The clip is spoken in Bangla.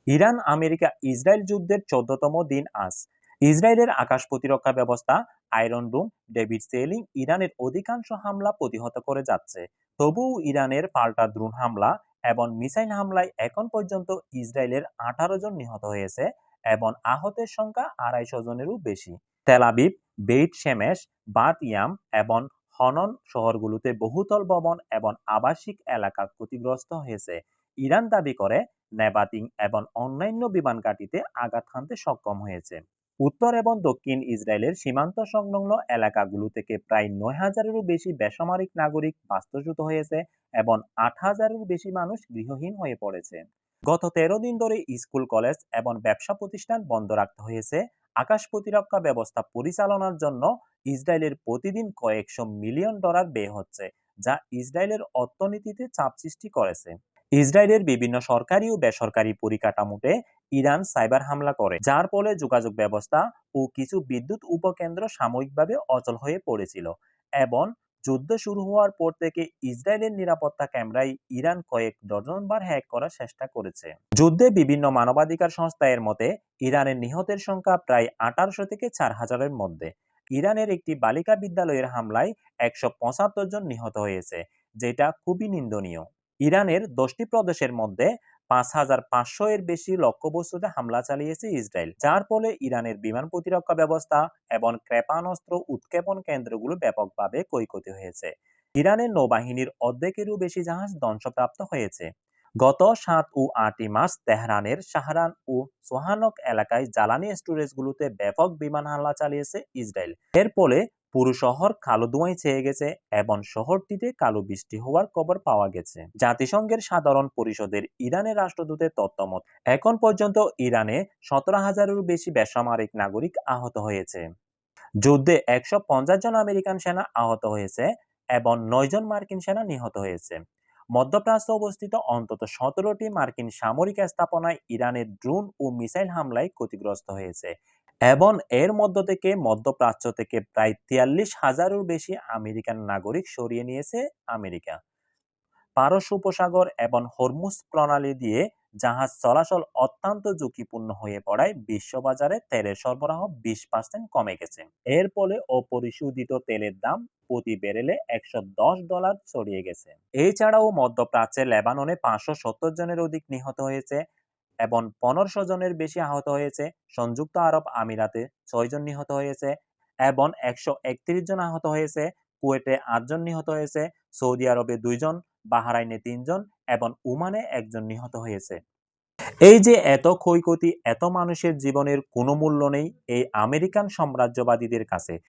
ইরান আমেরিকা ইসরায়েল যুদ্ধের ১৪তম দিন আজ। ইসরায়েলের আকাশ প্রতিরক্ষা ব্যবস্থা আয়রন ডোম ডেভিড সেলিং ইরানের অধিকাংশ হামলা প্রতিহত করে যাচ্ছে। তবুও ইরানের পাল্টা ড্রোন হামলা এবং মিসাইল হামলায় এখন পর্যন্ত ইসরায়েলের ১৮ জন নিহত হয়েছে এবং আহতের সংখ্যা ২৫০ জনেরও বেশি। Tel Aviv, bait শেমেশ, Baat yam এবং হনন শহরগুলোতে বহুতল ভবন এবং আবাসিক এলাকা ক্ষতিগ্রস্ত হয়েছে। ইরান দাবি করে নেবাতিং এবং অন্যান্য বিমান ঘাঁটিতে আঘাত হানতে সক্ষম হয়েছে। উত্তর এবং দক্ষিণ ইসরায়েলের সীমান্ত সংলগ্ন এলাকাগুলো থেকে প্রায় ৯,০০০-এরও বেশি বেসামরিক নাগরিক বাস্তুচ্যুত হয়েছে এবং ৮,০০০-এরও বেশি মানুষ গৃহহীন হয়ে পড়েছে। গত ১৩ দিন ধরে স্কুল, কলেজ এবং ব্যবসা প্রতিষ্ঠান বন্ধ রাখতে হয়েছে। আকাশ প্রতিরক্ষা ব্যবস্থা পরিচালনার জন্য ইসরায়েলের প্রতিদিন কয়েকশো মিলিয়ন ডলার ব্যয় হচ্ছে, যা ইসরায়েলের অর্থনীতিতে চাপ সৃষ্টি করেছে। ইসরায়েলের বিভিন্ন সরকারি ও বেসরকারি পরিকাঠামোতে ইরান সাইবার হামলা করে, যার ফলে যোগাযোগ ব্যবস্থা ও কিছু বিদ্যুৎ উপকেন্দ্র সাময়িকভাবে অচল হয়ে পড়েছিল। এবং যুদ্ধ শুরু হওয়ার পর থেকে ইসরায়েলের নিরাপত্তা ক্যামেরায় ইরান কয়েক ডজনবার হ্যাক করার চেষ্টা করেছে। যুদ্ধে বিভিন্ন মানবাধিকার সংস্থা এর মতে ইরানের নিহতের সংখ্যা প্রায় ১৮০০ থেকে ৪,০০০-এর মধ্যে। ইরানের একটি বালিকা বিদ্যালয়ের হামলায় ১৭৫ জন নিহত হয়েছে, যেটা খুবই নিন্দনীয়। ইরানের ১০টি প্রদেশের মধ্যে ৫,৫০০ এর বেশি লক্ষ্যবস্তুতে হামলা চালিয়েছে ইসরায়েল, যার ফলে ইরানের বিমান প্রতিরক্ষা ব্যবস্থা এবং ক্ষেপণাস্ত্র উৎক্ষেপণ কেন্দ্রগুলো ব্যাপকভাবে ক্ষয়ক্ষতি হয়েছে। ইরানের নৌবাহিনীর অর্ধেকেরও বেশি জাহাজ ধ্বংসপ্রাপ্ত হয়েছে। গত ৭ ও ৮ মার্চ তেহরানের শাহরান ও সোহানক এলাকায় জ্বালানি স্টোরেজগুলোতে ব্যাপক বিমান হামলা চালিয়েছে ইসরায়েল। এর ফলে পুরো শহর কালো ধোঁয়ায় ছেয়ে গেছে এবং শহরটিতে কালো বৃষ্টি হওয়ার খবর পাওয়া গেছে। জাতিসংঘের সাধারণ পরিষদের ইরানের রাষ্ট্রদূতের তথ্যমত এখন পর্যন্ত ইরানে ১৭,০০০-এরও বেশি বেসামরিক নাগরিক আহত হয়েছে। যুদ্ধে ১৫০ জন আমেরিকান সেনা আহত হয়েছে এবং ৯ জন মার্কিন সেনা নিহত হয়েছে। মধ্যপ্রাচ্যে অবস্থিত অন্তত ১৭টি মার্কিন সামরিক স্থাপনায় ইরানের ড্রোন ও মিসাইল হামলায় ক্ষতিগ্রস্ত হয়েছে এবং এর মধ্য থেকে মধ্যপ্রাচ্য থেকে প্রায় ৪৩,০০০-এরও বেশি আমেরিকান নাগরিক সরিয়ে নিয়েছে আমেরিকা। পারস্য উপসাগর এবং হরমুজ প্রণালী দিয়ে জাহাজ চলাচল অত্যন্ত ঝুঁকিপূর্ণ হয়ে পড়ায় বিশ্ববাজারে তেলের সরবরাহ ২০% কমে গেছে। এর ফলে অপরিশোধিত তেলের দাম প্রতি ব্যারেলে $১১০ ছড়িয়ে গেছে। এছাড়াও মধ্যপ্রাচ্যে লেবাননে ৫৭০ জনের অধিক নিহত হয়েছে এবং ১৫০০ জনের বেশি আহত হয়েছে। সংযুক্ত আরব আমিরাতে ৬ জন নিহত হয়েছে এবং ১৩১ জন আহত হয়েছে। কুয়েটে ৮ জন নিহত হয়েছে। সৌদি আরবে ২ জন, বাহরাইনে ৩ জন এবং ওমানে ১ জন নিহত হয়েছে। এই যে এত ক্ষয়ক্ষতি, এত মানুষের জীবনের কোনো মূল্য নেই এই আমেরিকান সাম্রাজ্যবাদীদের কাছে।